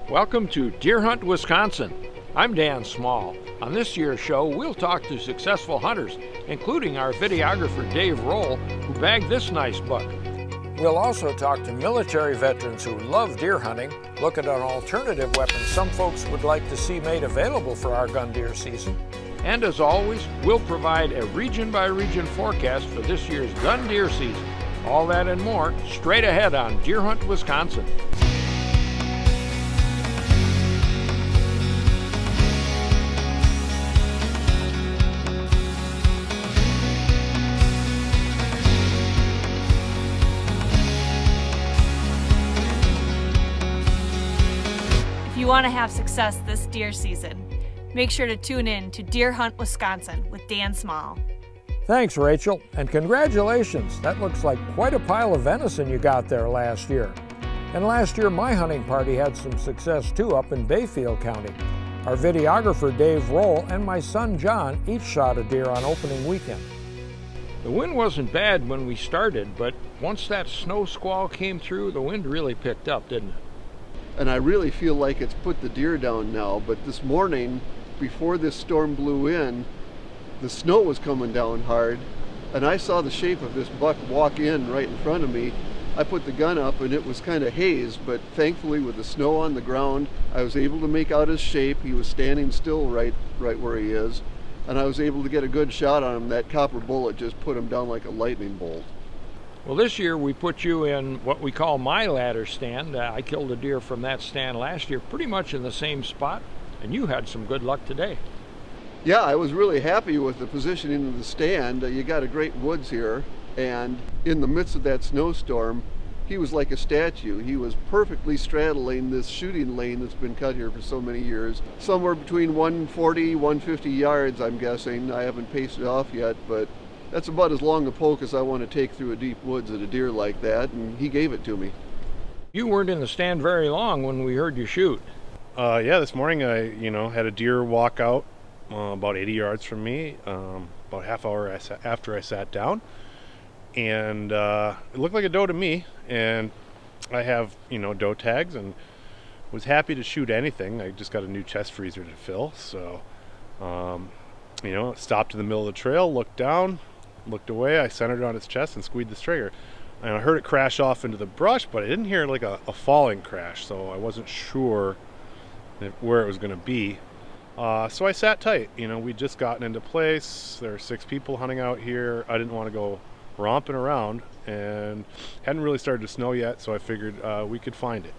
Welcome to Deer Hunt, Wisconsin. I'm Dan Small. On this year's show, we'll talk to successful hunters, including our videographer Dave Roll, who bagged this nice buck. We'll also talk to military veterans who love deer hunting, look at an alternative weapon some folks would like to see made available for our gun deer season. And as always, we'll provide a region-by-region forecast for this year's gun deer season. All that and more straight ahead on Deer Hunt, Wisconsin. If you want to have success this deer season, make sure to tune in to Deer Hunt, Wisconsin with Dan Small. Thanks, Rachel, and congratulations. That looks like quite a pile of venison you got there last year. And last year, my hunting party had some success too up in Bayfield County. Our videographer Dave Roll and my son John each shot a deer on opening weekend. The wind wasn't bad when we started, but once that snow squall came through, the wind really picked up, didn't it? And I really feel like it's put the deer down now, but this morning, before this storm blew in, the snow was coming down hard, and I saw the shape of this buck walk in right in front of me. I put the gun up and it was kind of haze, but thankfully with the snow on the ground, I was able to make out his shape. He was standing still right where he is, and I was able to get a good shot on him. That copper bullet just put him down like a lightning bolt. Well, this year we put you in what we call my ladder stand. I killed a deer from that stand last year, pretty much in the same spot, and you had some good luck today. Yeah, I was really happy with the positioning of the stand. You got a great woods here, and in the midst of that snowstorm, he was like a statue. He was perfectly straddling this shooting lane that's been cut here for so many years. Somewhere between 140, 150 yards, I'm guessing. I haven't paced it off yet, but that's about as long a poke as I want to take through a deep woods at a deer like that, and he gave it to me. You weren't in the stand very long when we heard you shoot. Yeah, this morning I, had a deer walk out about 80 yards from me, about half hour after I sat down, and it looked like a doe to me. And I have, doe tags, and was happy to shoot anything. I just got a new chest freezer to fill, so stopped in the middle of the trail, looked down, looked away. I centered it on its chest and squeezed the trigger. And I heard it crash off into the brush, but I didn't hear like a falling crash, so I wasn't sure where it was going to be. So I sat tight. We'd just gotten into place. There were 6 people hunting out here. I didn't want to go romping around, and hadn't really started to snow yet, so I figured we could find it.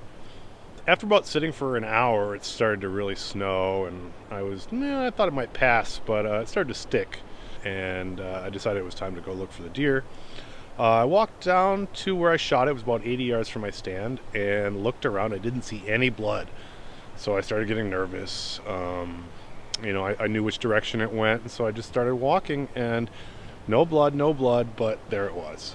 After about sitting for an hour, it started to really snow, and I thought it might pass, but it started to stick, and I decided it was time to go look for the deer. I walked down to where I shot it. It was about 80 yards from my stand, and looked around. I didn't see any blood, so I started getting nervous. I knew which direction it went, and so I just started walking, and no blood, but there it was.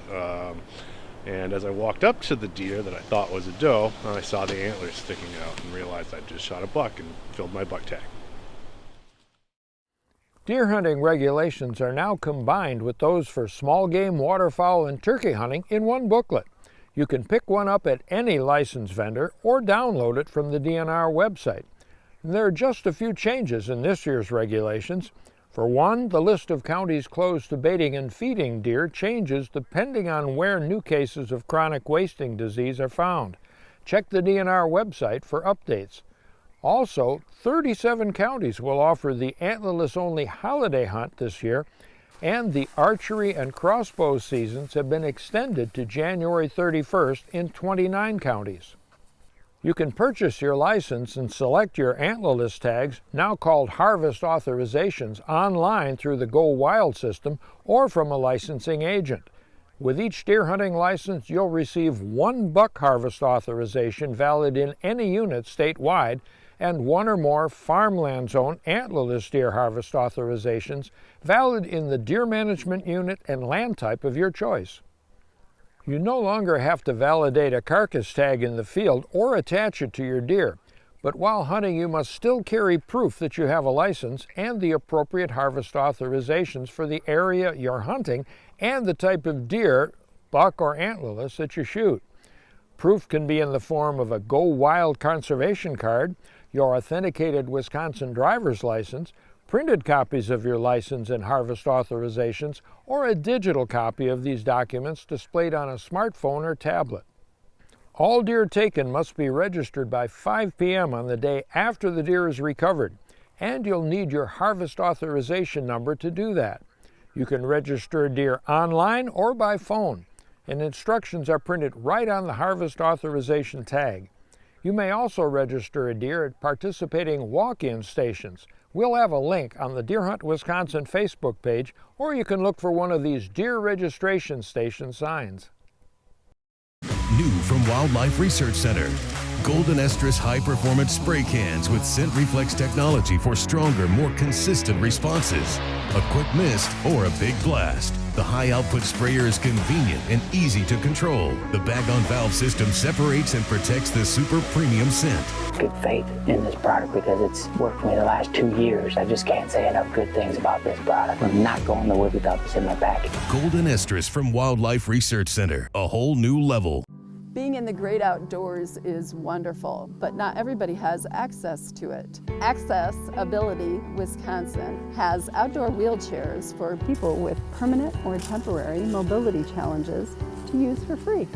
And as I walked up to the deer that I thought was a doe, I saw the antlers sticking out and realized I'd just shot a buck and filled my buck tag. Deer hunting regulations are now combined with those for small game, waterfowl, and turkey hunting in one booklet. You can pick one up at any licensed vendor or download it from the DNR website. And there are just a few changes in this year's regulations. For one, the list of counties closed to baiting and feeding deer changes depending on where new cases of chronic wasting disease are found. Check the DNR website for updates. Also, 37 counties will offer the antlerless-only holiday hunt this year, and the archery and crossbow seasons have been extended to January 31st in 29 counties. You can purchase your license and select your antlerless tags, now called harvest authorizations, online through the Go Wild system or from a licensing agent. With each deer hunting license, you'll receive 1 buck harvest authorization valid in any unit statewide, and 1 or more farmland zone antlerless deer harvest authorizations valid in the deer management unit and land type of your choice. You no longer have to validate a carcass tag in the field or attach it to your deer, but while hunting you must still carry proof that you have a license and the appropriate harvest authorizations for the area you're hunting and the type of deer, buck or antlerless, that you shoot. Proof can be in the form of a Go Wild conservation card, your authenticated Wisconsin driver's license, printed copies of your license and harvest authorizations, or a digital copy of these documents displayed on a smartphone or tablet. All deer taken must be registered by 5 p.m. on the day after the deer is recovered, and you'll need your harvest authorization number to do that. You can register a deer online or by phone, and instructions are printed right on the harvest authorization tag. You may also register a deer at participating walk-in stations. We'll have a link on the Deer Hunt Wisconsin Facebook page, or you can look for one of these deer registration station signs. New from Wildlife Research Center, Golden Estrus high-performance spray cans with scent reflex technology for stronger, more consistent responses. A quick mist or a big blast. The high-output sprayer is convenient and easy to control. The bag-on-valve system separates and protects the super premium scent. Good faith in this product because it's worked for me the last 2 years. I just can't say enough good things about this product. I'm not going to wood without this in my package. Golden Estrus from Wildlife Research Center, a whole new level. Being in the great outdoors is wonderful, but not everybody has access to it. Accessibility Wisconsin has outdoor wheelchairs for people with permanent or temporary mobility challenges to use for free.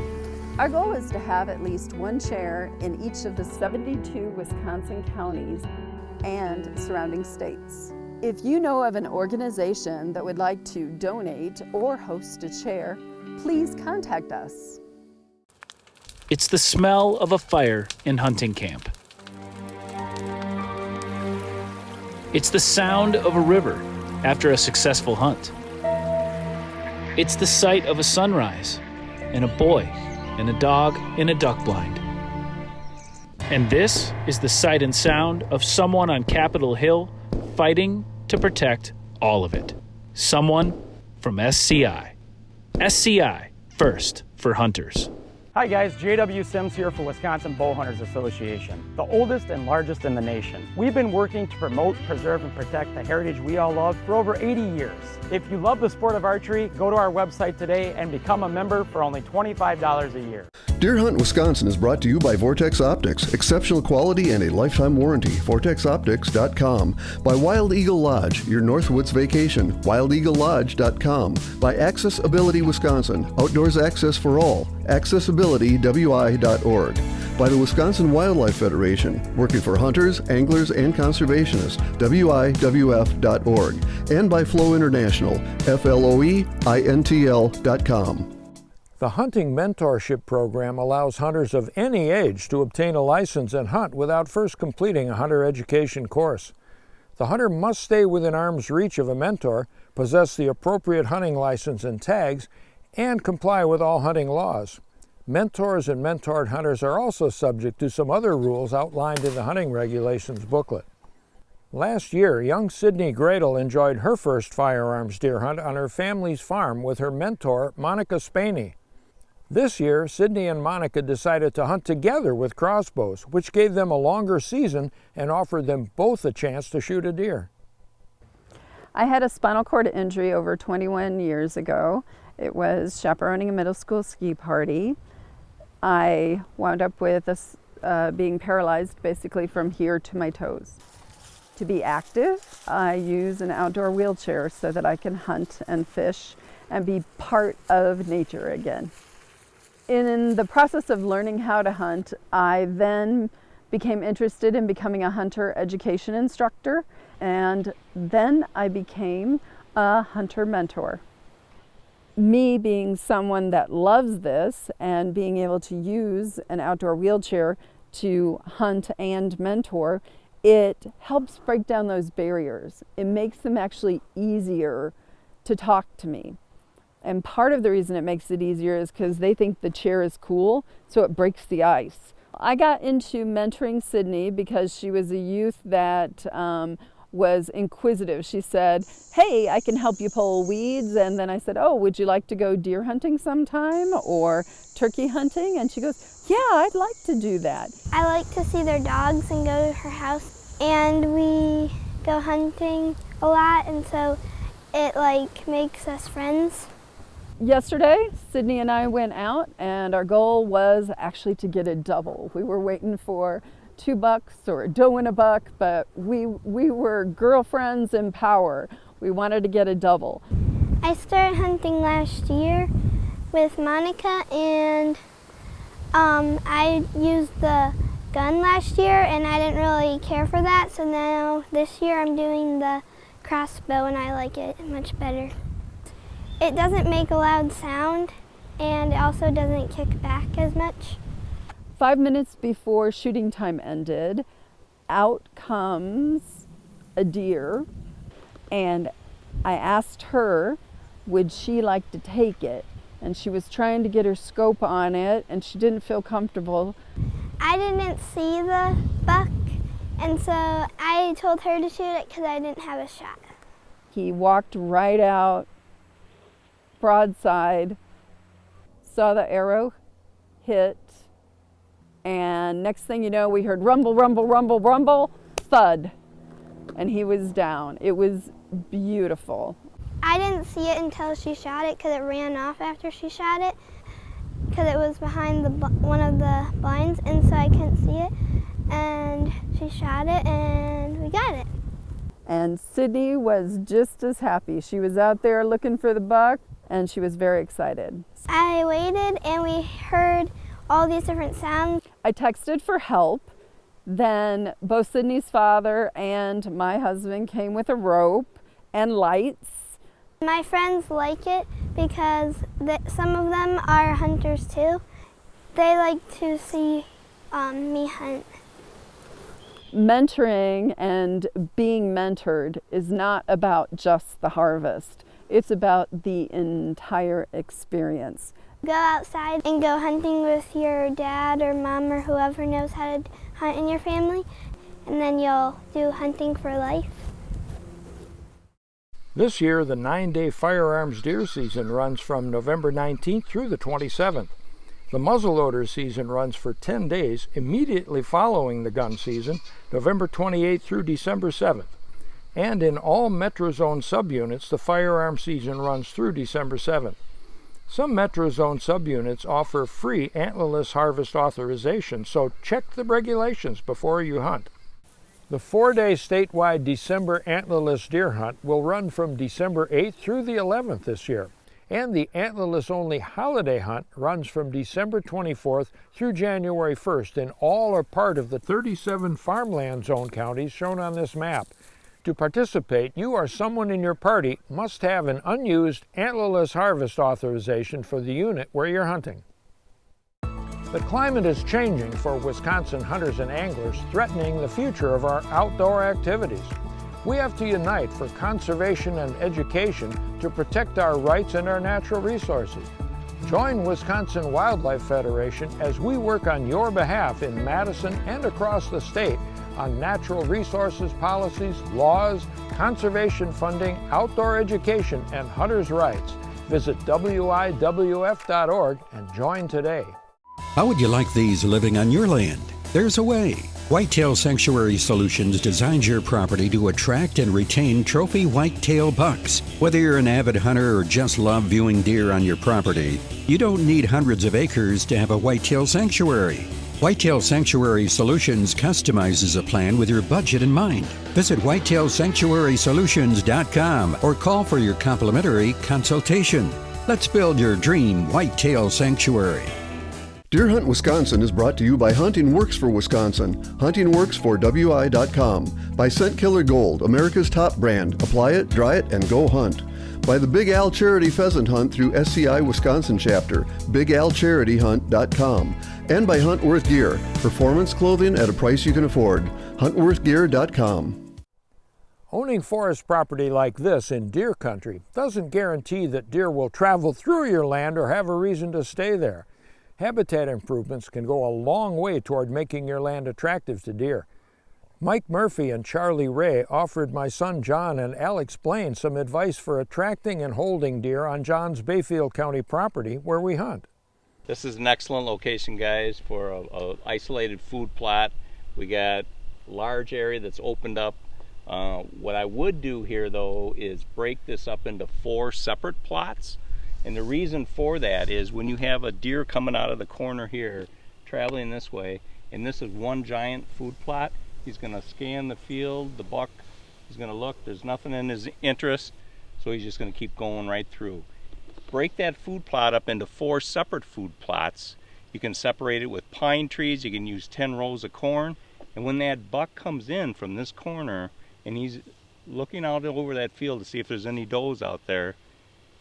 Our goal is to have at least one chair in each of the 72 Wisconsin counties and surrounding states. If you know of an organization that would like to donate or host a chair, please contact us. It's the smell of a fire in hunting camp. It's the sound of a river after a successful hunt. It's the sight of a sunrise and a boy and a dog in a duck blind. And this is the sight and sound of someone on Capitol Hill fighting to protect all of it. Someone from SCI. SCI, first for hunters. Hi guys, J.W. Sims here for Wisconsin Bowhunters Association, the oldest and largest in the nation. We've been working to promote, preserve, and protect the heritage we all love for over 80 years. If you love the sport of archery, go to our website today and become a member for only $25 a year. Deer Hunt Wisconsin is brought to you by Vortex Optics. Exceptional quality and a lifetime warranty. VortexOptics.com. By Wild Eagle Lodge, your Northwoods vacation. WildEagleLodge.com. By Accessibility Wisconsin. Outdoors access for all. AccessibilityWI.org. By the Wisconsin Wildlife Federation, working for hunters, anglers, and conservationists, WIWF.org. And by Flow International, FLOEINTL.com. The Hunting Mentorship Program allows hunters of any age to obtain a license and hunt without first completing a hunter education course. The hunter must stay within arm's reach of a mentor, possess the appropriate hunting license and tags, and comply with all hunting laws. Mentors and mentored hunters are also subject to some other rules outlined in the hunting regulations booklet. Last year, young Sydney Gradle enjoyed her first firearms deer hunt on her family's farm with her mentor, Monica Spaney. This year, Sydney and Monica decided to hunt together with crossbows, which gave them a longer season and offered them both a chance to shoot a deer. I had a spinal cord injury over 21 years ago. It was chaperoning a middle school ski party. I wound up with being paralyzed basically from here to my toes. To be active, I use an outdoor wheelchair so that I can hunt and fish and be part of nature again. In the process of learning how to hunt, I then became interested in becoming a hunter education instructor, and then I became a hunter mentor. Me being someone that loves this and being able to use an outdoor wheelchair to hunt and mentor, it helps break down those barriers. It makes them actually easier to talk to me. And part of the reason it makes it easier is because they think the chair is cool, so it breaks the ice. I got into mentoring Sydney because she was a youth that was inquisitive. She said, hey, I can help you pull weeds. And then I said, oh, would you like to go deer hunting sometime or turkey hunting? And she goes, yeah, I'd like to do that. I like to see their dogs and go to her house. And we go hunting a lot, and so it makes us friends. Yesterday, Sydney and I went out, and our goal was actually to get a double. We were waiting for 2 bucks or a doe and a buck, but we were girlfriends in power. We wanted to get a double. I started hunting last year with Monica, and I used the gun last year, and I didn't really care for that, so now this year I'm doing the crossbow, and I like it much better. It doesn't make a loud sound, and it also doesn't kick back as much. 5 minutes before shooting time ended, out comes a deer, and I asked her, would she like to take it? And she was trying to get her scope on it, and she didn't feel comfortable. I didn't see the buck, and so I told her to shoot it because I didn't have a shot. He walked right out, broadside, saw the arrow hit, and next thing you know, we heard rumble, rumble, rumble, rumble, thud, and he was down. It was beautiful. I didn't see it until she shot it because it ran off after she shot it because it was behind one of the blinds, and so I couldn't see it, and she shot it and we got it. And Sydney was just as happy. She was out there looking for the buck, and she was very excited. I waited and we heard all these different sounds. I texted for help. Then both Sydney's father and my husband came with a rope and lights. My friends like it because some of them are hunters too. They like to see me hunt. Mentoring and being mentored is not about just the harvest. It's about the entire experience. Go outside and go hunting with your dad or mom or whoever knows how to hunt in your family, and then you'll do hunting for life. This year, the 9-day firearms deer season runs from November 19th through the 27th. The muzzleloader season runs for 10 days immediately following the gun season, November 28th through December 7th. And in all MetroZone subunits, the firearm season runs through December 7th. Some MetroZone subunits offer free antlerless harvest authorization, so check the regulations before you hunt. The 4-day statewide December antlerless deer hunt will run from December 8th through the 11th this year. And the antlerless only holiday hunt runs from December 24th through January 1st in all or part of the 37 farmland zone counties shown on this map. To participate, you or someone in your party must have an unused antlerless harvest authorization for the unit where you're hunting. The climate is changing for Wisconsin hunters and anglers, threatening the future of our outdoor activities. We have to unite for conservation and education to protect our rights and our natural resources. Join Wisconsin Wildlife Federation as we work on your behalf in Madison and across the state on natural resources policies, laws, conservation funding, outdoor education, and hunters' rights. Visit WIWF.org and join today. How would you like these living on your land? There's a way. Whitetail Sanctuary Solutions designs your property to attract and retain trophy whitetail bucks. Whether you're an avid hunter or just love viewing deer on your property, you don't need hundreds of acres to have a whitetail sanctuary. Whitetail Sanctuary Solutions customizes a plan with your budget in mind. Visit whitetailsanctuarysolutions.com or call for your complimentary consultation. Let's build your dream whitetail sanctuary. Deer Hunt Wisconsin is brought to you by Hunting Works for Wisconsin, huntingworks4wi.com, by Scent Killer Gold, America's top brand. Apply it, dry it, and go hunt. By the Big Al Charity Pheasant Hunt through SCI Wisconsin chapter, bigalcharityhunt.com. And by Huntworth Gear, performance clothing at a price you can afford, huntworthgear.com. Owning forest property like this in deer country doesn't guarantee that deer will travel through your land or have a reason to stay there. Habitat improvements can go a long way toward making your land attractive to deer. Mike Murphy and Charlie Ray offered my son John and Alex Blaine some advice for attracting and holding deer on John's Bayfield County property where we hunt. This is an excellent location, guys, for a isolated food plot. We got a large area that's opened up. What I would do here, though, is break this up into 4 separate plots And the reason for that is when you have a deer coming out of the corner here, traveling this way, and this is one giant food plot, he's going to scan the field, the buck, he's going to look, there's nothing in his interest, so he's just going to keep going right through. Break that food plot up into 4 separate food plots. You can separate it with pine trees, you can use 10 rows of corn, and when that buck comes in from this corner and he's looking out over that field to see if there's any does out there,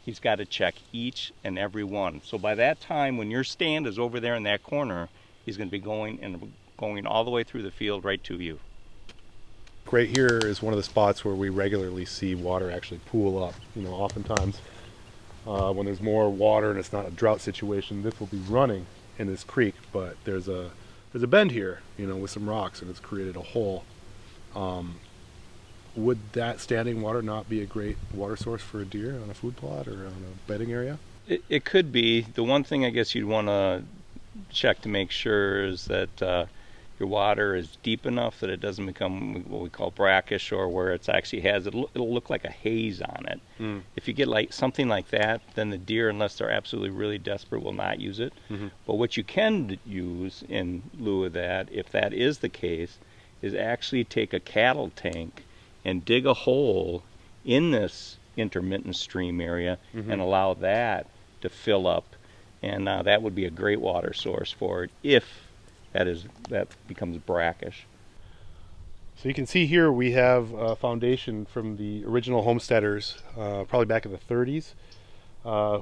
he's got to check each and every one. So by that time, when your stand is over there in that corner, he's going to be going all the way through the field right to you. Right here is one of the spots where we regularly see water actually pool up. You know, oftentimes when there's more water and it's not a drought situation, this will be running in this creek, but there's a bend here, you know, with some rocks, and it's created a hole. Would that standing water not be a great water source for a deer on a food plot or on a bedding area? It could be. The one thing I guess you'd want to check to make sure is that your water is deep enough that it doesn't become what we call brackish, or where it's actually it'll look like a haze on it. If you get like something like that, then the deer, unless they're absolutely really desperate, will not use it. But what you can use in lieu of that, if that is the case, is actually take a cattle tank and dig a hole in this intermittent stream area and allow that to fill up, and that would be a great water source for it if that becomes brackish. So you can see here we have a foundation from the original homesteaders, probably back in the 30s,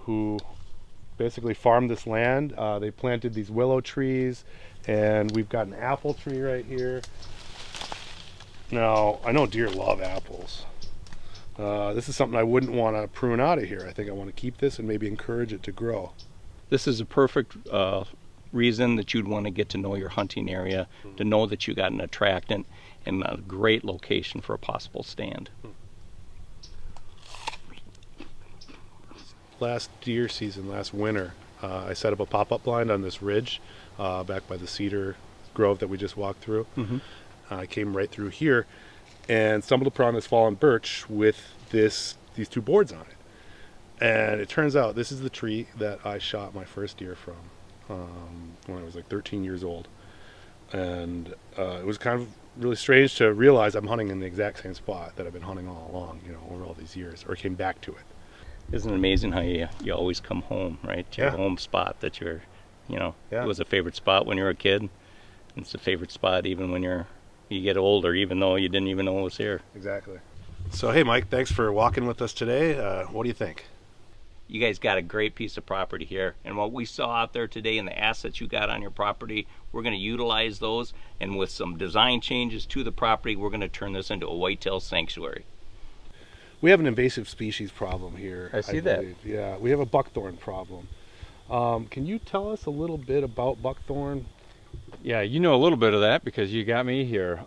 who basically farmed this land. They planted these willow trees, and we've got an apple tree right here. Now, I know deer love apples. This is something I wouldn't want to prune out of here. I think I want to keep this and maybe encourage it to grow. This is a perfect reason that you'd want to get to know your hunting area, to know that you got an attractant and a great location for a possible stand. Last deer season, last winter, I set up a pop-up blind on this ridge back by the cedar grove that we just walked through. I came right through here and stumbled upon this fallen birch with these 2 boards on it. And it turns out this is the tree that I shot my first deer from when I was like 13 years old. And it was kind of really strange to realize I'm hunting in the exact same spot that I've been hunting all along, you know, over all these years, or came back to it. Isn't it amazing how you always come home, right? To your home spot that it was a favorite spot when you were a kid. It's a favorite spot even when you get older, even though you didn't even know it was here. Exactly. So, hey, Mike, thanks for walking with us today. What do you think? You guys got a great piece of property here, and what we saw out there today and the assets you got on your property, we're going to utilize those, and with some design changes to the property, we're going to turn this into a whitetail sanctuary. We have an invasive species problem here. I see that. believe. Yeah, we have a buckthorn problem. Can you tell us a little bit about buckthorn? Yeah, you know a little bit of that because you got me here.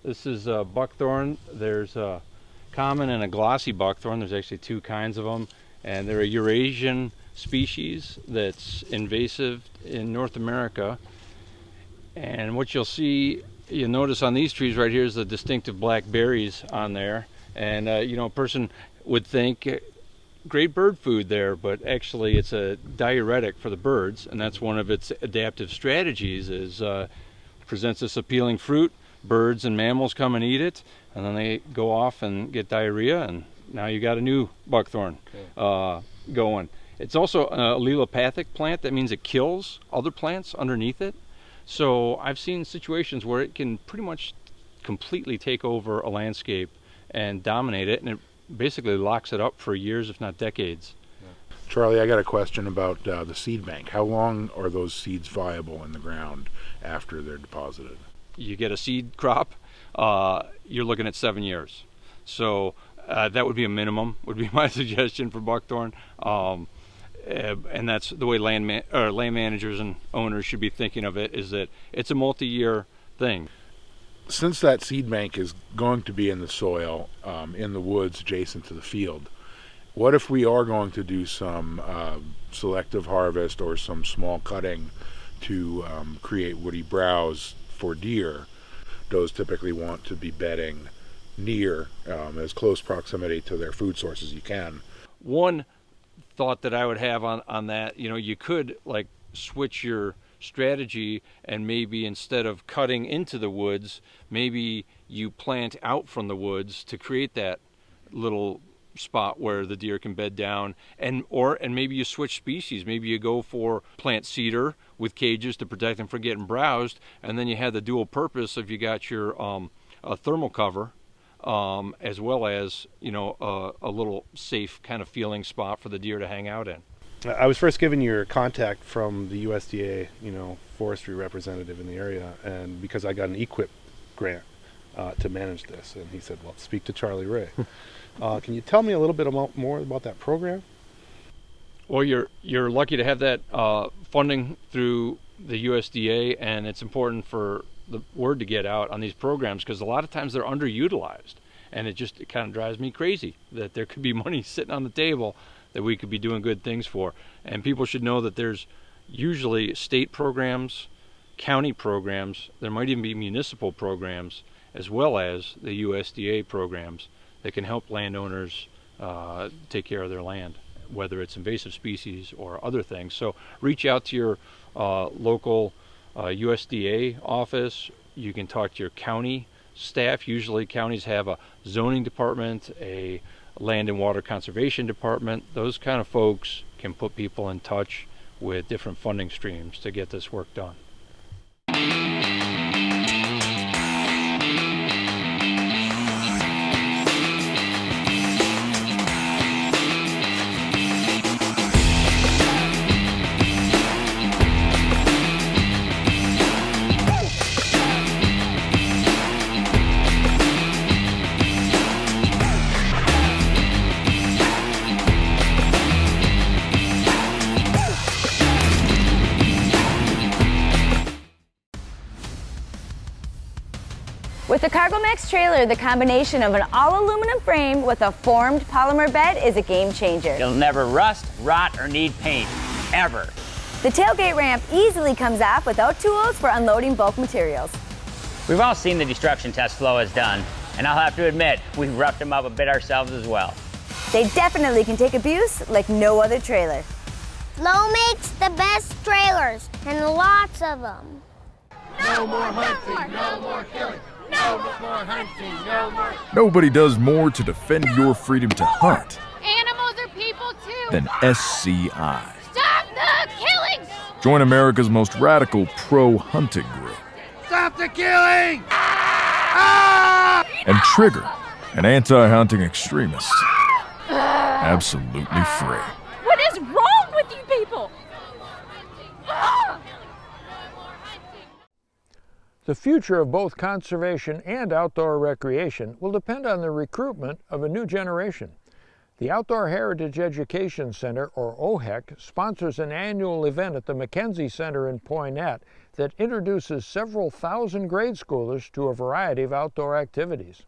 This is buckthorn. There's a common and a glossy buckthorn. There's actually 2 kinds of them, and they're a Eurasian species that's invasive in North America. And what you'll notice on these trees right here is the distinctive black berries on there. And a person would think great bird food there, but actually it's a diuretic for the birds, and that's one of its adaptive strategies. Is presents this appealing fruit, birds and mammals come and eat it, and then they go off and get diarrhea, and now you got a new buckthorn going. It's also an allelopathic plant. That means it kills other plants underneath it. So I've seen situations where it can pretty much completely take over a landscape and dominate it, and it basically locks it up for years, if not decades. Charlie, I got a question about the seed bank. How long are those seeds viable in the ground after they're deposited? You get a seed crop, you're looking at 7 years. So that would be a minimum, would be my suggestion for buckthorn. And that's the way land managers and owners should be thinking of it, is that it's a multi-year thing. Since that seed bank is going to be in the soil, in the woods adjacent to the field, what if we are going to do some selective harvest or some small cutting to create woody browse for deer? Those typically want to be bedding near as close proximity to their food source as you can. One thought that I would have on that, you could like switch your strategy, and maybe instead of cutting into the woods, maybe you plant out from the woods to create that little spot where the deer can bed down, and maybe you switch species. Maybe you go for plant cedar with cages to protect them from getting browsed, and then you have the dual purpose of you got your a thermal cover, as well as a little safe kind of feeling spot for the deer to hang out in. I was first given your contact from the USDA, forestry representative in the area, and because I got an EQIP grant to manage this, and he said, well, speak to Charlie Ray. Can you tell me a little bit more about that program? Well, you're lucky to have that funding through the USDA, and it's important for the word to get out on these programs, because a lot of times they're underutilized, and it kind of drives me crazy that there could be money sitting on the table that we could be doing good things for. And people should know that there's usually state programs, county programs, there might even be municipal programs, as well as the USDA programs that can help landowners take care of their land, whether it's invasive species or other things. So reach out to your local USDA office. You can talk to your county staff. Usually counties have a zoning department, a land and water conservation department. Those kind of folks can put people in touch with different funding streams to get this work done. With the Cargo-Max trailer, the combination of an all-aluminum frame with a formed polymer bed is a game changer. It'll never rust, rot, or need paint, ever. The tailgate ramp easily comes off without tools for unloading bulk materials. We've all seen the destruction test Flo has done, and I'll have to admit, we've roughed them up a bit ourselves as well. They definitely can take abuse like no other trailer. Flo makes the best trailers, and lots of them. No more hunting, no more killing. No more hunting, no more. Nobody does more to defend your freedom to hunt Animals are people too. than SCI. Stop the killings! Join America's most radical pro-hunting group. Stop the killing! Ah! And Trigger, an anti-hunting extremist. Absolutely free. What is wrong with you people? Ah! The future of both conservation and outdoor recreation will depend on the recruitment of a new generation. The Outdoor Heritage Education Center, or OHEC, sponsors an annual event at the Mackenzie Center in Poynette that introduces several thousand grade schoolers to a variety of outdoor activities.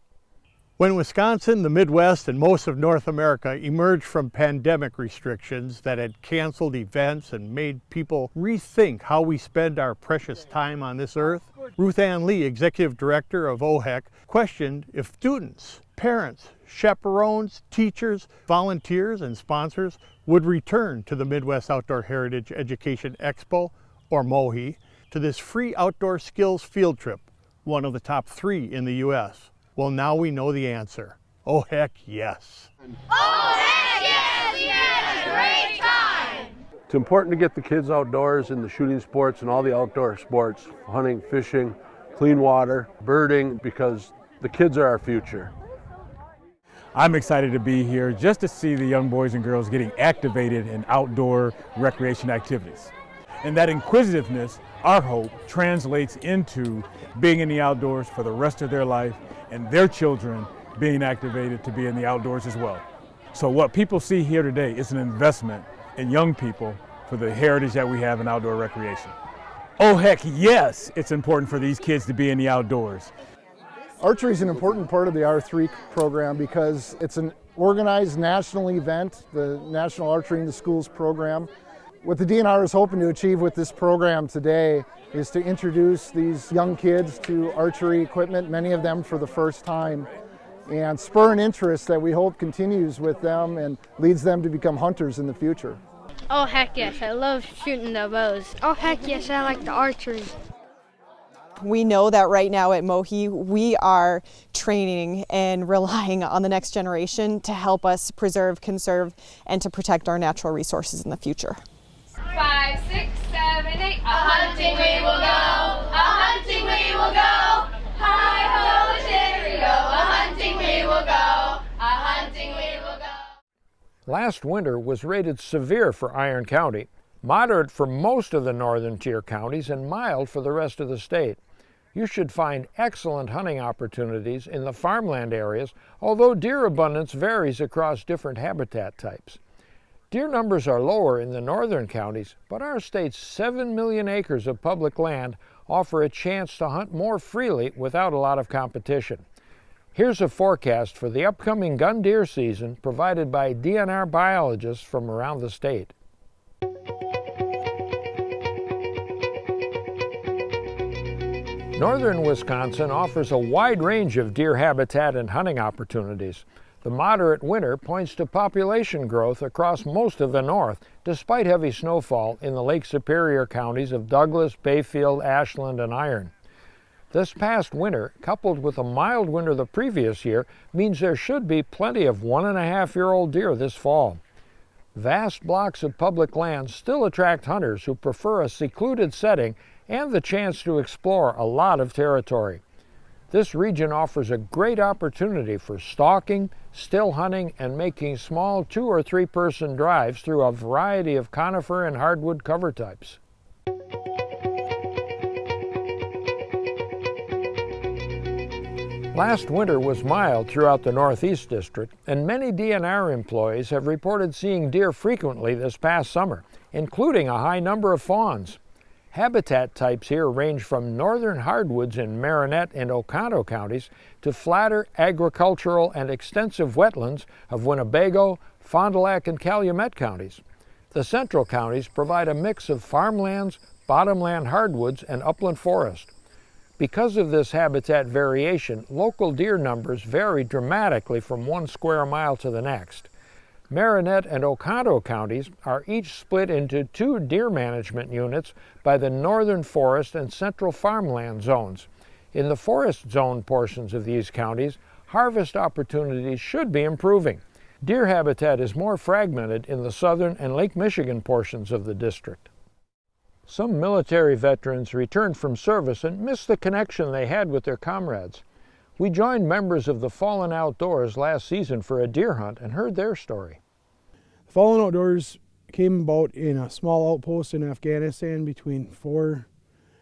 When Wisconsin, the Midwest, and most of North America emerged from pandemic restrictions that had canceled events and made people rethink how we spend our precious time on this earth, Ruth Ann Lee, Executive Director of OHEC, questioned if students, parents, chaperones, teachers, volunteers, and sponsors would return to the Midwest Outdoor Heritage Education Expo, or MOHE, to this free outdoor skills field trip, one of the top 3 in the U.S. Well, now we know the answer. Oh, heck yes. Oh, heck yes! We had a great time! It's important to get the kids outdoors in the shooting sports and all the outdoor sports, hunting, fishing, clean water, birding, because the kids are our future. I'm excited to be here just to see the young boys and girls getting activated in outdoor recreation activities. And that inquisitiveness, our hope, translates into being in the outdoors for the rest of their life and their children being activated to be in the outdoors as well. So what people see here today is an investment in young people for the heritage that we have in outdoor recreation. Oh heck yes, it's important for these kids to be in the outdoors. Archery is an important part of the R3 program because it's an organized national event, the National Archery in the Schools program. What the DNR is hoping to achieve with this program today is to introduce these young kids to archery equipment, many of them for the first time. and spur an interest that we hope continues with them and leads them to become hunters in the future. Oh heck yes, I love shooting the bows. Oh heck yes, I like the archery. We know that right now at Mohi, we are training and relying on the next generation to help us preserve, conserve, and to protect our natural resources in the future. 5, 6, 7, 8. A-hunting we will go. A-hunting we will go. Hi-ho, cheerio. A-hunting we will go. A-hunting we will go. Last winter was rated severe for Iron County, moderate for most of the northern tier counties, and mild for the rest of the state. You should find excellent hunting opportunities in the farmland areas, although deer abundance varies across different habitat types. Deer numbers are lower in the northern counties, but our state's 7 million acres of public land offer a chance to hunt more freely without a lot of competition. Here's a forecast for the upcoming gun deer season provided by DNR biologists from around the state. Northern Wisconsin offers a wide range of deer habitat and hunting opportunities. The moderate winter points to population growth across most of the north, despite heavy snowfall in the Lake Superior counties of Douglas, Bayfield, Ashland, and Iron. This past winter, coupled with a mild winter the previous year, means there should be plenty of 1.5-year-old deer this fall. Vast blocks of public land still attract hunters who prefer a secluded setting and the chance to explore a lot of territory. This region offers a great opportunity for stalking, still hunting, and making small 2- or 3-person drives through a variety of conifer and hardwood cover types. Last winter was mild throughout the Northeast District, and many DNR employees have reported seeing deer frequently this past summer, including a high number of fawns. Habitat types here range from northern hardwoods in Marinette and Oconto counties to flatter agricultural and extensive wetlands of Winnebago, Fond du Lac, and Calumet counties. The central counties provide a mix of farmlands, bottomland hardwoods, and upland forest. Because of this habitat variation, local deer numbers vary dramatically from one square mile to the next. Marinette and Oconto counties are each split into 2 deer management units by the northern forest and central farmland zones. In the forest zone portions of these counties, harvest opportunities should be improving. Deer habitat is more fragmented in the southern and Lake Michigan portions of the district. Some military veterans returned from service and missed the connection they had with their comrades. We joined members of the Fallen Outdoors last season for a deer hunt and heard their story. Fallen Outdoors came about in a small outpost in Afghanistan between 4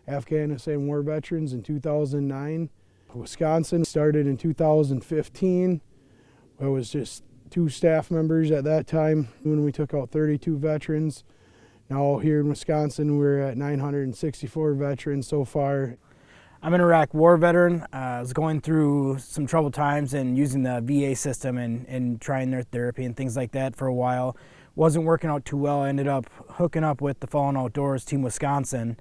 Afghanistan war veterans in 2009. Wisconsin started in 2015. It was just 2 staff members at that time when we took out 32 veterans. Now here in Wisconsin we're at 964 veterans so far. I'm an Iraq war veteran. I was going through some troubled times and using the VA system and trying their therapy and things like that for a while. Wasn't working out too well. I ended up hooking up with the Fallen Outdoors Team Wisconsin,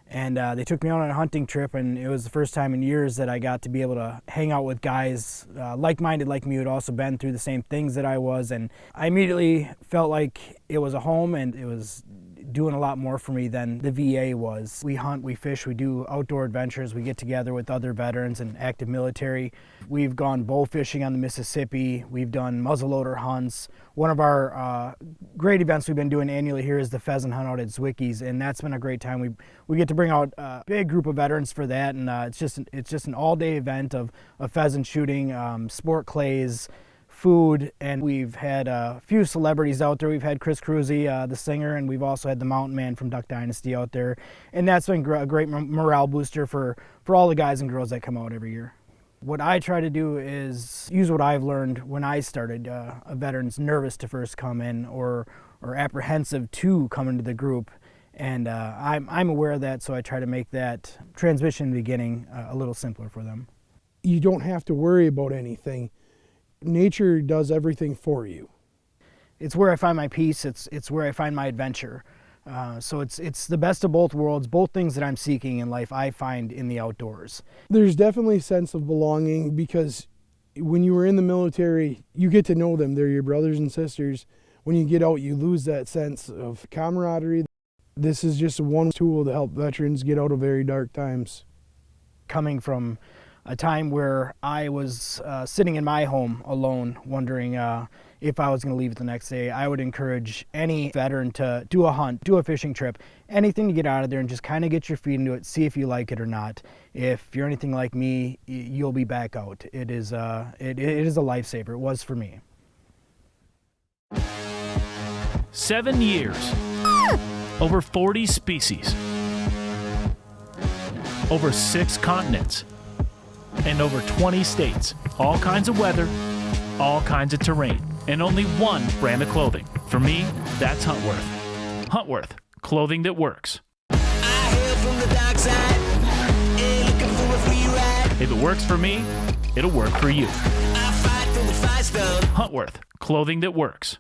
and they took me out on a hunting trip, and it was the first time in years that I got to be able to hang out with guys like-minded like me who had also been through the same things that I was, and I immediately felt like it was a home and it was doing a lot more for me than the VA was. We hunt, we fish, we do outdoor adventures, we get together with other veterans and active military. We've gone bow fishing on the Mississippi, we've done muzzleloader hunts. One of our great events we've been doing annually here is the pheasant hunt out at Zwicky's, and that's been a great time. We get to bring out a big group of veterans for that, and it's just an all-day event of pheasant shooting, sport clays, food, and we've had a few celebrities out there. We've had Chris Cruzy, the singer, and we've also had the Mountain Man from Duck Dynasty out there, and that's been a great morale booster for all the guys and girls that come out every year. What I try to do is use what I've learned when I started. A veteran's nervous to first come in or apprehensive to come into the group, and I'm aware of that, so I try to make that transition in the beginning a little simpler for them. You don't have to worry about anything. Nature does everything for you. It's where I find my peace. It's where I find my adventure. So it's the best of both worlds. Both things that I'm seeking in life I find in the outdoors. There's definitely a sense of belonging because When you were in the military, you get to know them. They're your brothers and sisters. When you get out, you lose that sense of camaraderie. This is just one tool to help veterans get out of very dark times. Coming from a time where I was sitting in my home alone, wondering if I was going to leave it the next day, I would encourage any veteran to do a hunt, do a fishing trip, anything to get out of there and just kind of get your feet into it, see if you like it or not. If you're anything like me, you'll be back out. It is a lifesaver. It was for me. 7 years, over 40 species, over 6 continents, and over 20 states. All kinds of weather, all kinds of terrain, and only one brand of clothing. For me, that's Huntworth. Huntworth, clothing that works. If it works for me, it'll work for you. Huntworth, clothing that works.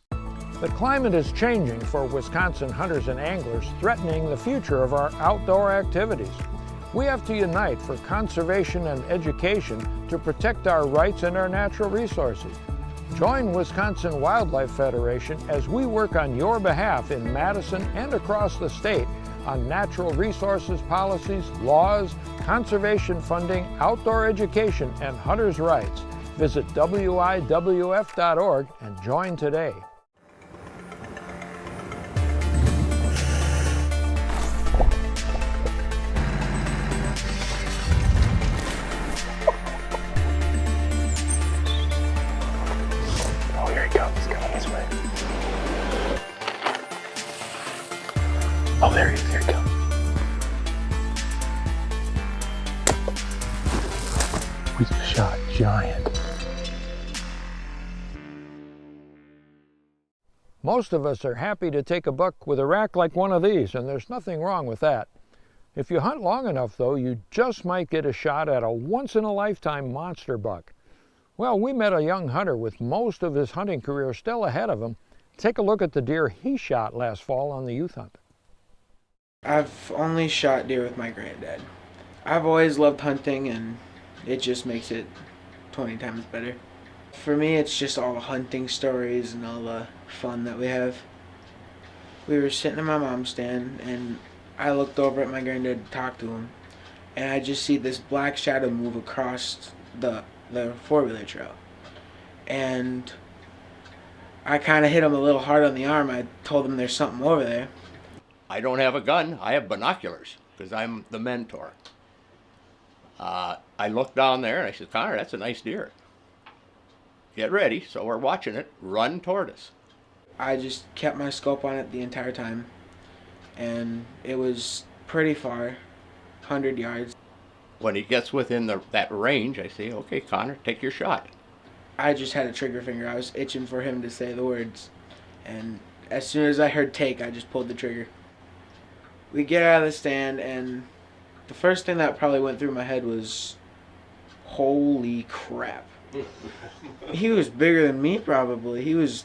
The climate is changing for Wisconsin hunters and anglers, threatening the future of our outdoor activities. We have to unite for conservation and education to protect our rights and our natural resources. Join Wisconsin Wildlife Federation as we work on your behalf in Madison and across the state on natural resources policies, laws, conservation funding, outdoor education, and hunters' rights. Visit WIWF.org and join today. Oh, there he is. Here he comes. We just shot a giant. Most of us are happy to take a buck with a rack like one of these, and there's nothing wrong with that. If you hunt long enough, though, you just might get a shot at a once-in-a-lifetime monster buck. Well, we met a young hunter with most of his hunting career still ahead of him. Take a look at the deer he shot last fall on the youth hunt. I've only shot deer with my granddad. I've always loved hunting, and it just makes it 20 times better. For me, it's just all the hunting stories and all the fun that we have. We were sitting in my mom's stand, and I looked over at my granddad to talk to him, and I just see this black shadow move across the four-wheeler trail. And I kind of hit him a little hard on the arm. I told him there's something over there. I don't have a gun, I have binoculars, because I'm the mentor. I looked down there and I said, Connor, that's a nice deer. Get ready, so we're watching it run toward us. I just kept my scope on it the entire time, and it was pretty far, 100 yards. When he gets within that range, I say, okay, Connor, take your shot. I just had a trigger finger. I was itching for him to say the words, and as soon as I heard take, I just pulled the trigger. We get out of the stand, and the first thing that probably went through my head was, holy crap. He was bigger than me, probably. He was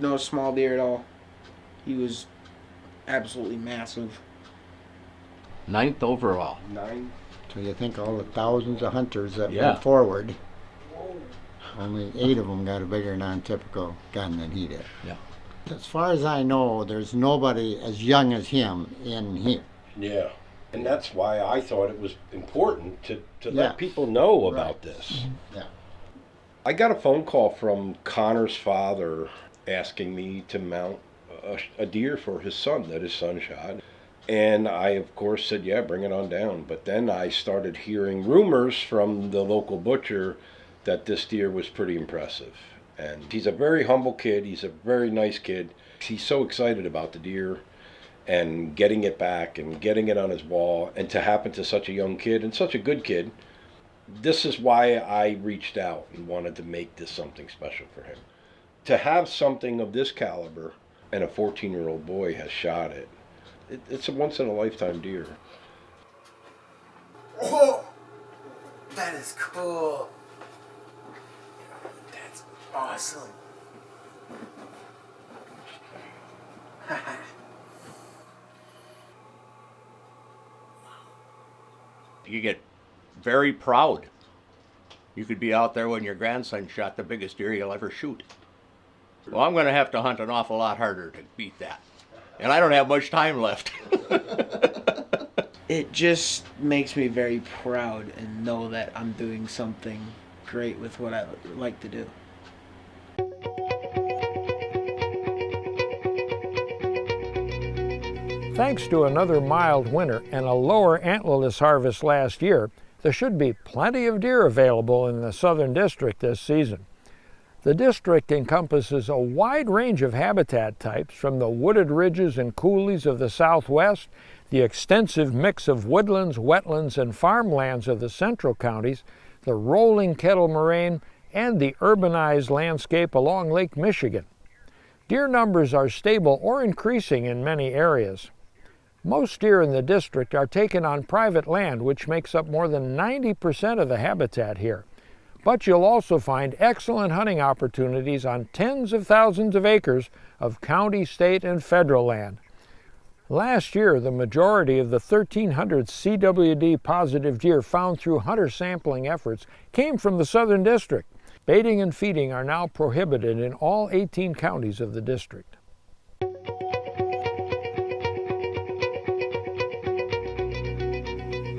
no small deer at all. He was absolutely massive. 9th overall. 9. So you think all the thousands of hunters that Yeah. went forward, only 8 of them got a bigger non-typical gun than he did. Yeah. As far as I know, there's nobody as young as him in here. Yeah, and that's why I thought it was important to Yeah. let people know about this. Yeah. I got a phone call from Connor's father asking me to mount a deer for his son that his son shot. And I, of course, said, yeah, bring it on down. But then I started hearing rumors from the local butcher that this deer was pretty impressive. And he's a very humble kid. He's a very nice kid. He's so excited about the deer and getting it back and getting it on his wall. And to happen to such a young kid and such a good kid, this is why I reached out and wanted to make this something special for him. To have something of this caliber and a 14-year-old boy has shot it, it's a once-in-a-lifetime deer. Oh, that is cool. That's awesome. You get very proud. You could be out there when your grandson shot the biggest deer you'll ever shoot. Well, I'm going to have to hunt an awful lot harder to beat that. And I don't have much time left. It just makes me very proud and know that I'm doing something great with what I like to do. Thanks to another mild winter and a lower antlerless harvest last year, there should be plenty of deer available in the Southern District this season. The district encompasses a wide range of habitat types, from the wooded ridges and coulees of the Southwest, the extensive mix of woodlands, wetlands, and farmlands of the central counties, the rolling kettle moraine, and the urbanized landscape along Lake Michigan. Deer numbers are stable or increasing in many areas. Most deer in the district are taken on private land, which makes up more than 90% of the habitat here. But you'll also find excellent hunting opportunities on tens of thousands of acres of county, state, and federal land. Last year, the majority of the 1,300 CWD positive deer found through hunter sampling efforts came from the Southern District. Baiting and feeding are now prohibited in all 18 counties of the district.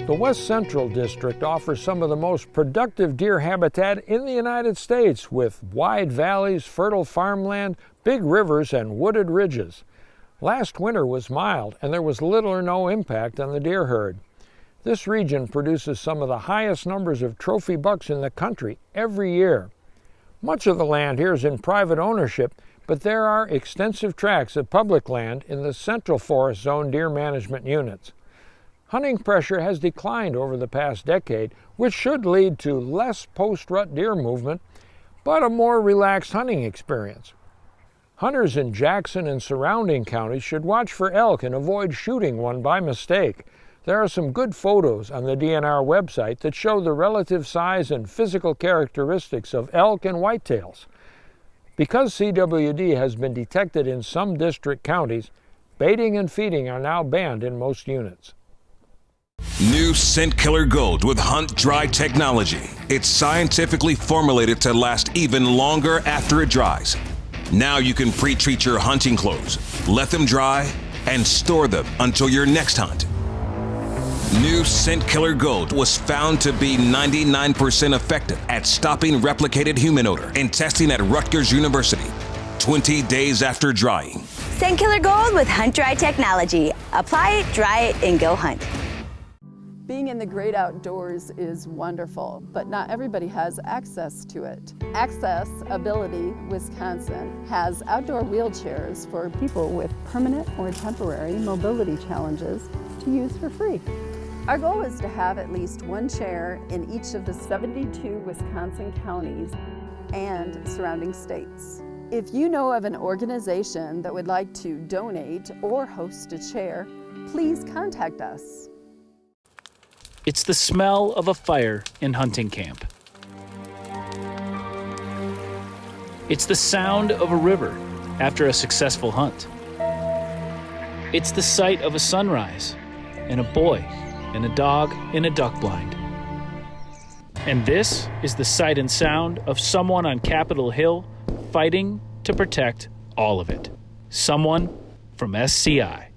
The West Central District offers some of the most productive deer habitat in the United States, with wide valleys, fertile farmland, big rivers, and wooded ridges. Last winter was mild, and there was little or no impact on the deer herd. This region produces some of the highest numbers of trophy bucks in the country every year. Much of the land here is in private ownership, but there are extensive tracts of public land in the Central Forest Zone deer management units. Hunting pressure has declined over the past decade, which should lead to less post-rut deer movement, but a more relaxed hunting experience. Hunters in Jackson and surrounding counties should watch for elk and avoid shooting one by mistake. There are some good photos on the DNR website that show the relative size and physical characteristics of elk and whitetails. Because CWD has been detected in some district counties, baiting and feeding are now banned in most units. New Scent Killer Gold with Hunt Dry technology. It's scientifically formulated to last even longer after it dries. Now you can pre-treat your hunting clothes, let them dry, and store them until your next hunt. New Scent Killer Gold was found to be 99% effective at stopping replicated human odor in testing at Rutgers University 20 days after drying. Scent Killer Gold with Hunt Dry technology. Apply it, dry it, and go hunt. Being in the great outdoors is wonderful, but not everybody has access to it. Accessibility Wisconsin has outdoor wheelchairs for people with permanent or temporary mobility challenges to use for free. Our goal is to have at least one chair in each of the 72 Wisconsin counties and surrounding states. If you know of an organization that would like to donate or host a chair, please contact us. It's the smell of a fire in hunting camp. It's the sound of a river after a successful hunt. It's the sight of a sunrise and a boy and a dog in a duck blind. And this is the sight and sound of someone on Capitol Hill fighting to protect all of it. Someone from SCI.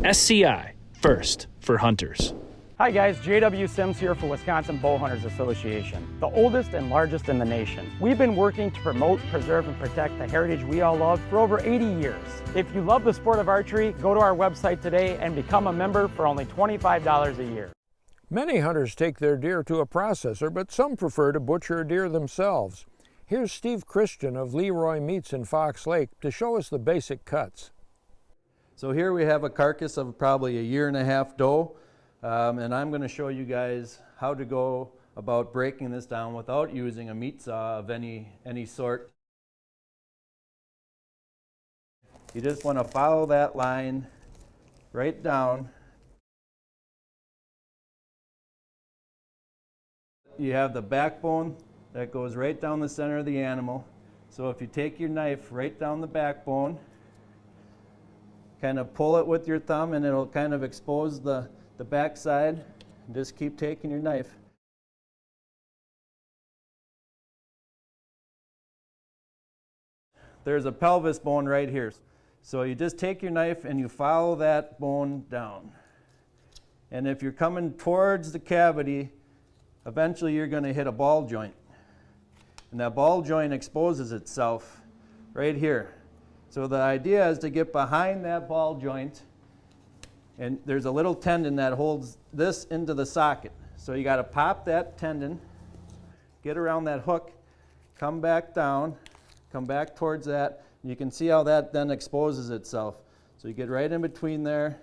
SCI, first for hunters. Hi guys, J.W. Sims here for Wisconsin Bowhunters Association, the oldest and largest in the nation. We've been working to promote, preserve, and protect the heritage we all love for over 80 years. If you love the sport of archery, go to our website today and become a member for only $25 a year. Many hunters take their deer to a processor, but some prefer to butcher a deer themselves. Here's Steve Christian of Leroy Meats in Fox Lake to show us the basic cuts. So here we have a carcass of probably a 1.5-year doe. And I'm going to show you guys how to go about breaking this down without using a meat saw of any sort. You just want to follow that line right down. You have the backbone that goes right down the center of the animal. So if you take your knife right down the backbone, kind of pull it with your thumb and it'll kind of expose the back side. Just keep taking your knife. There's a pelvis bone right here. So you just take your knife and you follow that bone down. And if you're coming towards the cavity, eventually you're going to hit a ball joint. And that ball joint exposes itself right here. So the idea is to get behind that ball joint, and there's a little tendon that holds this into the socket. So you got to pop that tendon, get around that hook, come back down, come back towards that. You can see how that then exposes itself. So you get right in between there,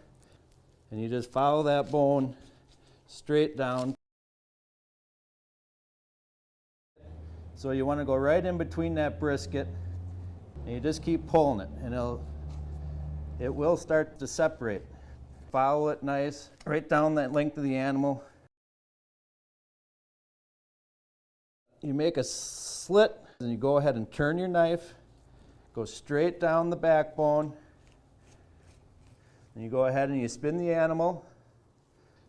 and you just follow that bone straight down. So you want to go right in between that brisket, and you just keep pulling it, and it will start to separate. Follow it nice, right down that length of the animal. You make a slit, and you go ahead and turn your knife, go straight down the backbone, and you go ahead and you spin the animal.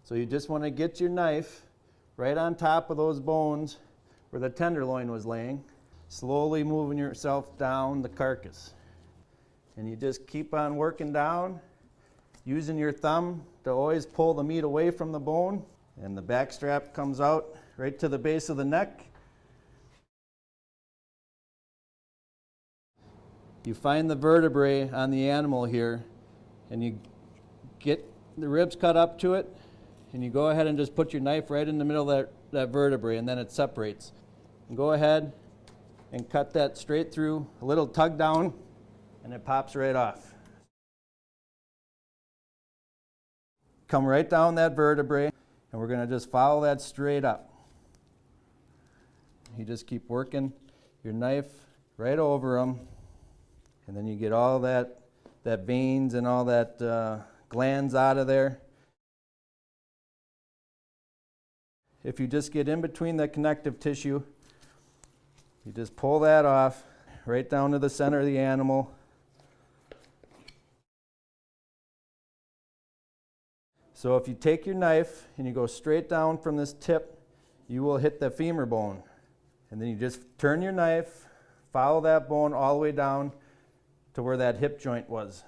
So you just want to get your knife right on top of those bones where the tenderloin was laying, slowly moving yourself down the carcass. And you just keep on working down, using your thumb to always pull the meat away from the bone, and the back strap comes out right to the base of the neck. You find the vertebrae on the animal here, and you get the ribs cut up to it, and you go ahead and just put your knife right in the middle of that vertebrae, and then it separates. And go ahead and cut that straight through, a little tug down, and it pops right off. Come right down that vertebrae, and we're going to just follow that straight up. You just keep working your knife right over them, and then you get all that veins and all that glands out of there. If you just get in between the connective tissue, you just pull that off right down to the center of the animal. So if you take your knife and you go straight down from this tip, you will hit the femur bone. And then you just turn your knife, follow that bone all the way down to where that hip joint was.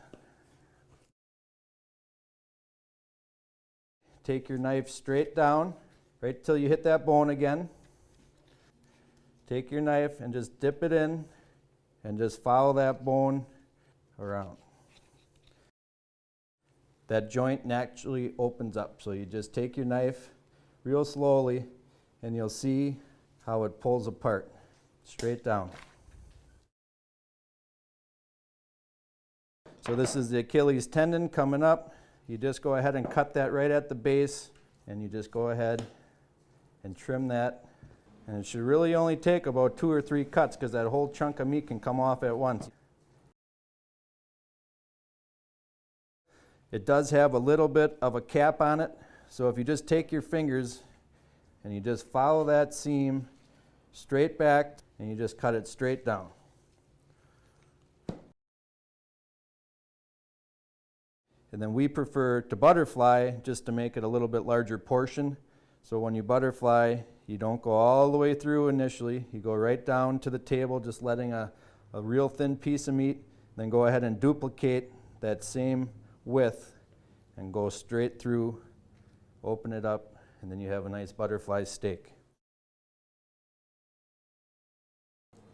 Take your knife straight down, right till you hit that bone again. Take your knife and just dip it in and just follow that bone around. That joint naturally opens up. So you just take your knife real slowly and you'll see how it pulls apart straight down. So this is the Achilles tendon coming up. You just go ahead and cut that right at the base, and you just go ahead and trim that. And it should really only take about 2 or 3 cuts because that whole chunk of meat can come off at once. It does have a little bit of a cap on it, so if you just take your fingers and you just follow that seam straight back and you just cut it straight down. And then we prefer to butterfly just to make it a little bit larger portion. So when you butterfly, you don't go all the way through initially. You go right down to the table, just letting a real thin piece of meat. Then go ahead and duplicate that same width and go straight through, open it up, and then you have a nice butterfly steak.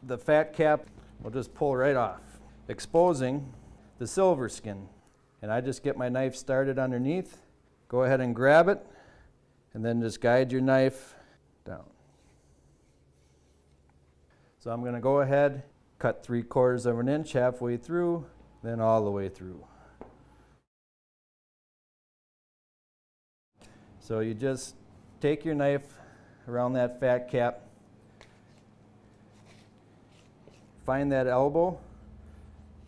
The fat cap will just pull right off, exposing the silver skin. And I just get my knife started underneath, go ahead and grab it, and then just guide your knife down. So I'm going to go ahead, cut 3/4 of an inch halfway through, then all the way through. So you just take your knife around that fat cap, find that elbow,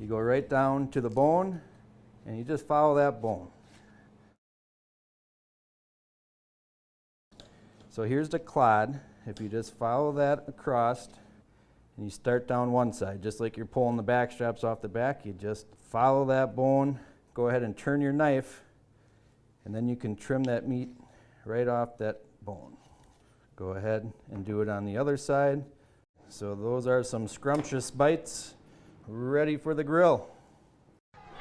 you go right down to the bone, and you just follow that bone. So here's the clod. If you just follow that across and you start down one side, just like you're pulling the back straps off the back, you just follow that bone, go ahead and turn your knife, and then you can trim that meat right off that bone. Go ahead and do it on the other side. So those are some scrumptious bites ready for the grill.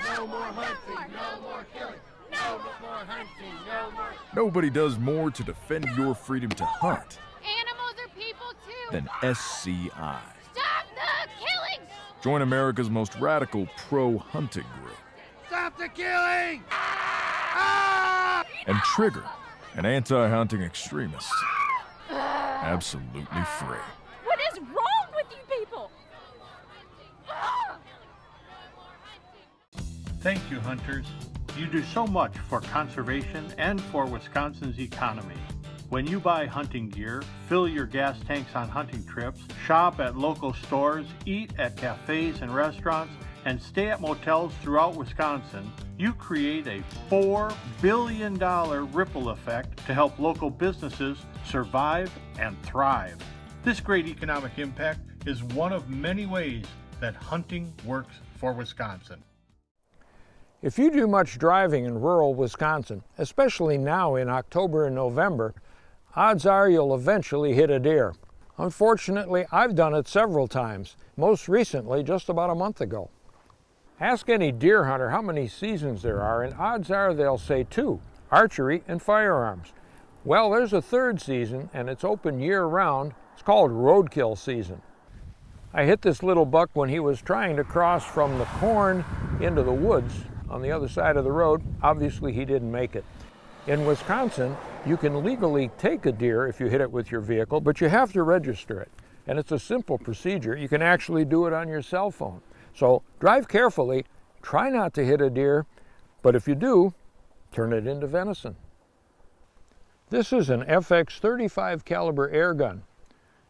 No more hunting, no more killing, no more hunting, no more. Nobody does more to defend your freedom to hunt Animals are people too. than SCI. Stop the killing! Join America's most radical pro-hunting group. Stop the killing! And Trigger, an anti-hunting extremist. Absolutely free. What is wrong with you people? Thank you, hunters. You do so much for conservation and for Wisconsin's economy. When you buy hunting gear, fill your gas tanks on hunting trips, shop at local stores, eat at cafes and restaurants, and stay at motels throughout Wisconsin, you create a $4 billion ripple effect to help local businesses survive and thrive. This great economic impact is one of many ways that hunting works for Wisconsin. If you do much driving in rural Wisconsin, especially now in October and November, odds are you'll eventually hit a deer. Unfortunately, I've done it several times, most recently just about a month ago. Ask any deer hunter how many seasons there are, and odds are they'll say 2, archery and firearms. Well, there's a third season, and it's open year-round. It's called roadkill season. I hit this little buck when he was trying to cross from the corn into the woods on the other side of the road. Obviously, he didn't make it. In Wisconsin, you can legally take a deer if you hit it with your vehicle, but you have to register it. And it's a simple procedure. You can actually do it on your cell phone. So drive carefully, try not to hit a deer, but if you do, turn it into venison. This is an FX-35 caliber air gun.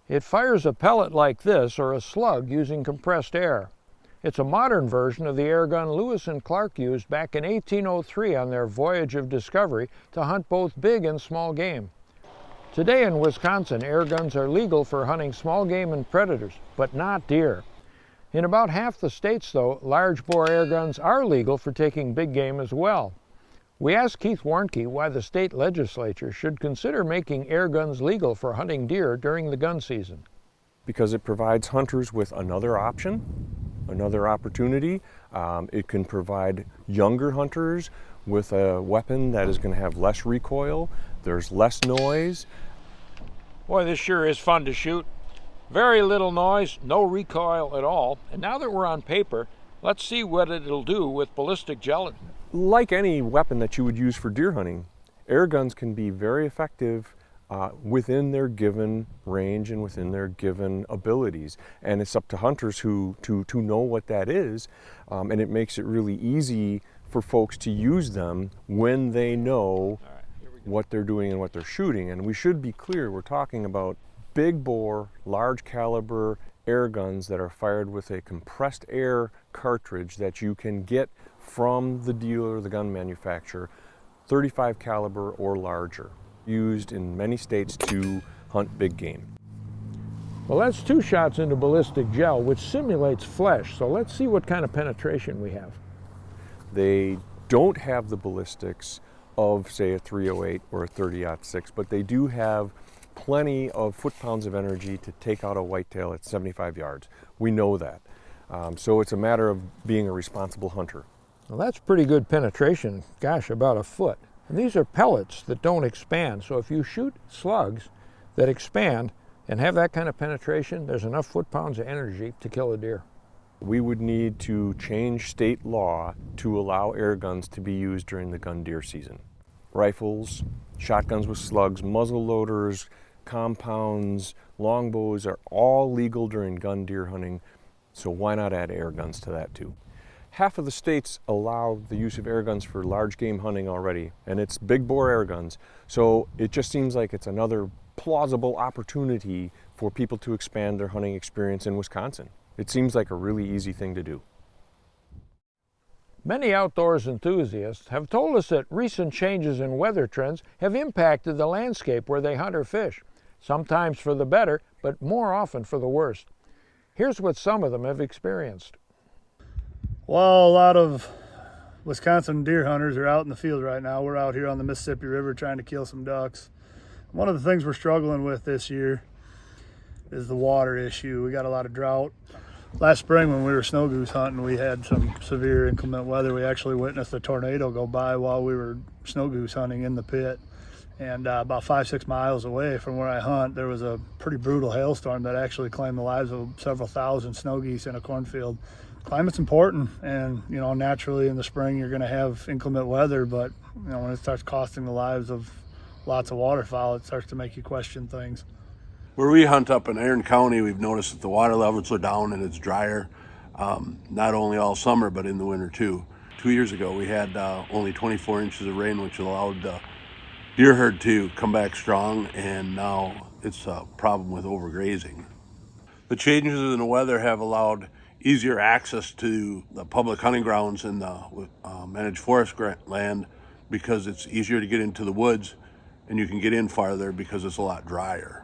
It fires a pellet like this or a slug using compressed air. It's a modern version of the air gun Lewis and Clark used back in 1803 on their voyage of discovery to hunt both big and small game. Today in Wisconsin, air guns are legal for hunting small game and predators, but not deer. In about half the states, though, large bore air guns are legal for taking big game as well. We asked Keith Warnke why the state legislature should consider making air guns legal for hunting deer during the gun season. Because it provides hunters with another option, another opportunity. It can provide younger hunters with a weapon that is going to have less recoil, there's less noise. Boy, this sure is fun to shoot. Very little noise, no recoil at all. And now that we're on paper, let's see what it'll do with ballistic gelatin. Like any weapon that you would use for deer hunting, air guns can be very effective within their given range and within their given abilities. And it's up to hunters to know what that is, and it makes it really easy for folks to use them when they know what they're doing and what they're shooting. And we should be clear, we're talking about big bore, large caliber air guns that are fired with a compressed air cartridge that you can get from the dealer or the gun manufacturer, 35 caliber or larger, used in many states to hunt big game. Well, that's 2 shots into ballistic gel, which simulates flesh, so let's see what kind of penetration we have. They don't have the ballistics of, say, a .308 or a 30-06, but they do have plenty of foot-pounds of energy to take out a whitetail at 75 yards. We know that. So it's a matter of being a responsible hunter. Well, that's pretty good penetration, gosh, about a foot. And these are pellets that don't expand, so if you shoot slugs that expand and have that kind of penetration, there's enough foot-pounds of energy to kill a deer. We would need to change state law to allow air guns to be used during the gun deer season. Rifles, shotguns with slugs, muzzle loaders, compounds, longbows are all legal during gun deer hunting, so why not add air guns to that too? Half of the states allow the use of air guns for large game hunting already, and it's big bore air guns, so it just seems like it's another plausible opportunity for people to expand their hunting experience in Wisconsin. It seems like a really easy thing to do. Many outdoors enthusiasts have told us that recent changes in weather trends have impacted the landscape where they hunt or fish, sometimes for the better, but more often for the worst. Here's what some of them have experienced. Well, a lot of Wisconsin deer hunters are out in the field right now. We're out here on the Mississippi River trying to kill some ducks. One of the things we're struggling with this year is the water issue. We got a lot of drought Last spring when we were snow goose hunting, we had some severe inclement weather. We actually witnessed a tornado go by while we were snow goose hunting in the pit. And about 5-6 miles away from where I hunt, there was a pretty brutal hailstorm that actually claimed the lives of several thousand snow geese in a cornfield. Climate's important, and naturally in the spring you're going to have inclement weather, but when it starts costing the lives of lots of waterfowl, it starts to make you question things. Where we hunt up in Iron County, we've noticed that the water levels are down and it's drier, not only all summer but in the winter too. 2 years ago we had only 24 inches of rain, which allowed the deer herd to come back strong, and now it's a problem with overgrazing. The changes in the weather have allowed easier access to the public hunting grounds in the managed forest land, because it's easier to get into the woods and you can get in farther because it's a lot drier.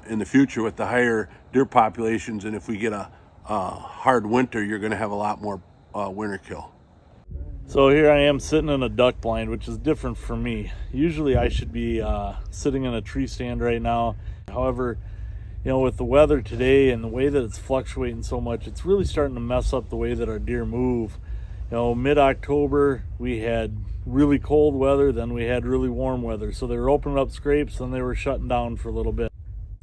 In the future, with the higher deer populations, and if we get a hard winter, you're going to have a lot more winter kill. So here I am sitting in a duck blind, which is different for me. Usually I should be sitting in a tree stand right now. However, with the weather today and the way that it's fluctuating so much, it's really starting to mess up the way that our deer move. Mid-October we had really cold weather, then we had really warm weather. So they were opening up scrapes, then they were shutting down for a little bit.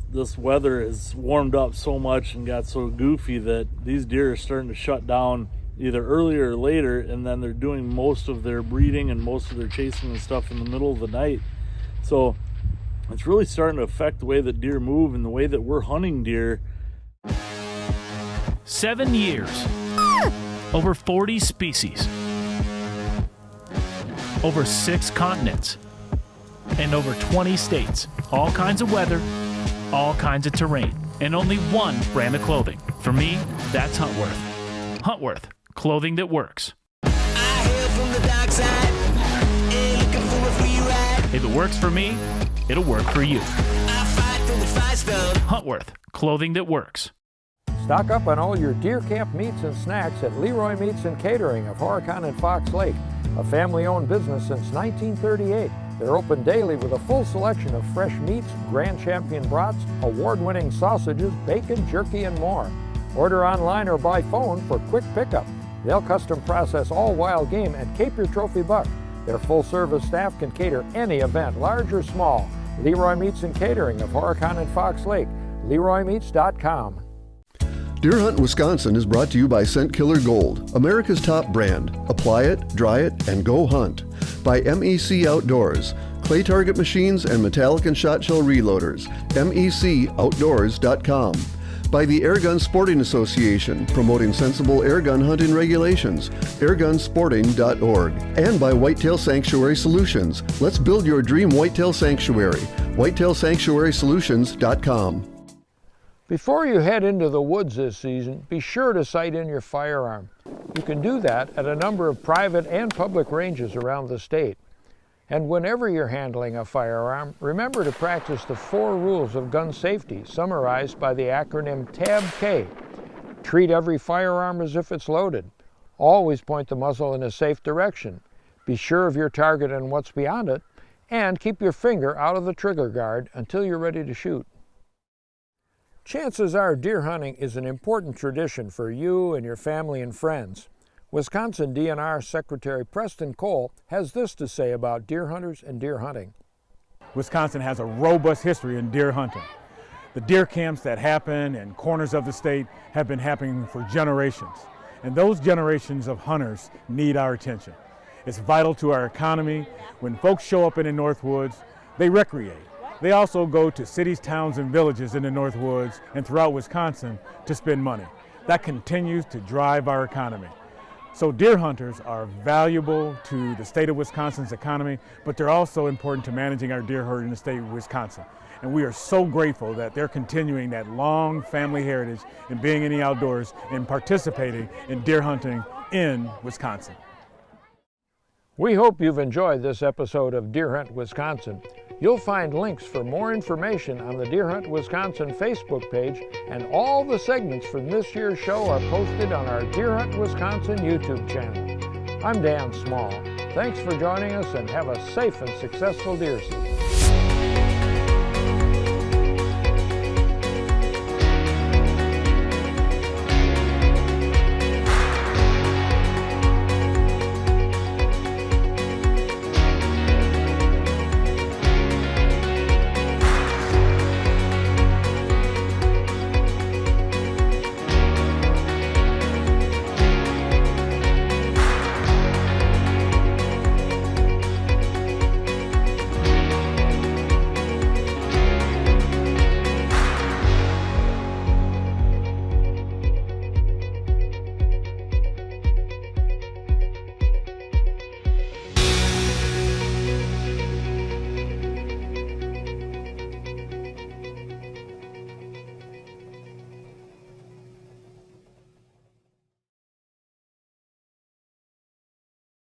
This weather has warmed up so much and got so goofy that these deer are starting to shut down either earlier or later, and then they're doing most of their breeding and most of their chasing and stuff in the middle of the night. So it's really starting to affect the way that deer move and the way that we're hunting deer. 7 years, over 40 species, over 6 continents, and over 20 states. All kinds of weather, all kinds of terrain, and only one brand of clothing. For me, that's Huntworth. Huntworth, clothing that works. If it works for me, it'll work for you. Huntworth, clothing that works. Stock up on all your deer camp meats and snacks at Leroy Meats and Catering of Horicon and Fox Lake, a family-owned business since 1938. They're open daily with a full selection of fresh meats, Grand Champion brats, award-winning sausages, bacon, jerky, and more. Order online or by phone for quick pickup. They'll custom process all wild game and cape your trophy buck. Their full-service staff can cater any event, large or small. Leroy Meats and Catering of Horicon and Fox Lake, LeroyMeats.com. Deer Hunt Wisconsin is brought to you by Scent Killer Gold, America's top brand. Apply it, dry it, and go hunt. By MEC Outdoors, clay target machines and metallic and shot shell reloaders. MECOutdoors.com. By the Airgun Sporting Association, promoting sensible airgun hunting regulations. Airgunsporting.org. And by Whitetail Sanctuary Solutions. Let's build your dream whitetail sanctuary. WhitetailSanctuarySolutions.com. Before you head into the woods this season, be sure to sight in your firearm. You can do that at a number of private and public ranges around the state. And whenever you're handling a firearm, remember to practice the 4 rules of gun safety, summarized by the acronym TAB-K. Treat every firearm as if it's loaded. Always point the muzzle in a safe direction. Be sure of your target and what's beyond it, and keep your finger out of the trigger guard until you're ready to shoot. Chances are deer hunting is an important tradition for you and your family and friends. Wisconsin DNR Secretary Preston Cole has this to say about deer hunters and deer hunting. Wisconsin has a robust history in deer hunting. The deer camps that happen in corners of the state have been happening for generations, and those generations of hunters need our attention. It's vital to our economy. When folks show up in the North Woods, they recreate. They also go to cities, towns, and villages in the North Woods and throughout Wisconsin to spend money. That continues to drive our economy. So deer hunters are valuable to the state of Wisconsin's economy, but they're also important to managing our deer herd in the state of Wisconsin. And we are so grateful that they're continuing that long family heritage in being in the outdoors and participating in deer hunting in Wisconsin. We hope you've enjoyed this episode of Deer Hunt Wisconsin. You'll find links for more information on the Deer Hunt Wisconsin Facebook page, and all the segments from this year's show are posted on our Deer Hunt Wisconsin YouTube channel. I'm Dan Small. Thanks for joining us, and have a safe and successful deer season.